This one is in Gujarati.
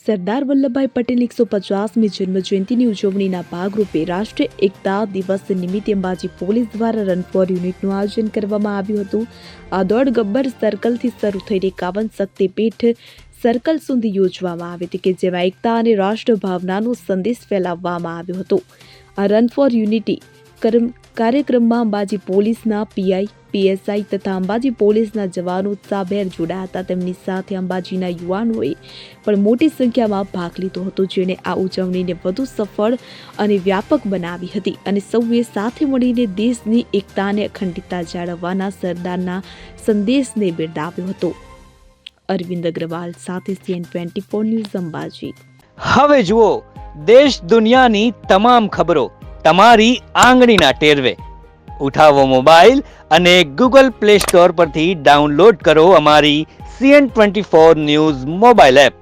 સરદાર વલ્લભભાઈ પટેલની 150મી જન્મજયંતિની ઉજવણીના ભાગરૂપે રાષ્ટ્રીય એકતા દિવસ નિમિત્તે અંબાજી પોલીસ દ્વારા રન ફોર યુનિટનું આયોજન કરવામાં આવ્યું હતું. આ દોડ ગબ્બર સર્કલથી શરૂ થઈને 51 શક્તિપીઠ સર્કલ સુધી યોજવામાં આવી હતી, કે જેમાં એકતા અને રાષ્ટ્ર ભાવનાનો સંદેશ ફેલાવવામાં આવ્યો હતો. આ રન ફોર યુનિટી કાર્યક્રમમાં અંબાજી પોલીસના પીઆઈ, પીએસઆઈ તથા અંબાજી પોલીસના જવાનો ઉત્સાહભેર જોડાયા હતા. તેમની સાથે અંબાજીના યુવાનોએ પણ મોટી સંખ્યામાં ભાગ લીધો હતો, જેણે આ ઉજવણીને વધુ સફળ અને વ્યાપક બનાવી હતી અને સૌએ સાથે મળીને દેશની એકતા અને અખંડિતતા જાળવવાના સરદારના સંદેશને બિરદાવ્યો હતો. અરવિંદ અગ્રવાલ સાથે CN24 ન્યૂઝ અંબાજી. હવે જુઓ દેશ દુનિયાની તમામ ખબરો તમારી આંગળીના ટેરવે. ઉઠાવો મોબાઈલ અને Google Play Store પરથી ડાઉનલોડ કરો અમારી CN24 ન્યૂઝ મોબાઈલ એપ.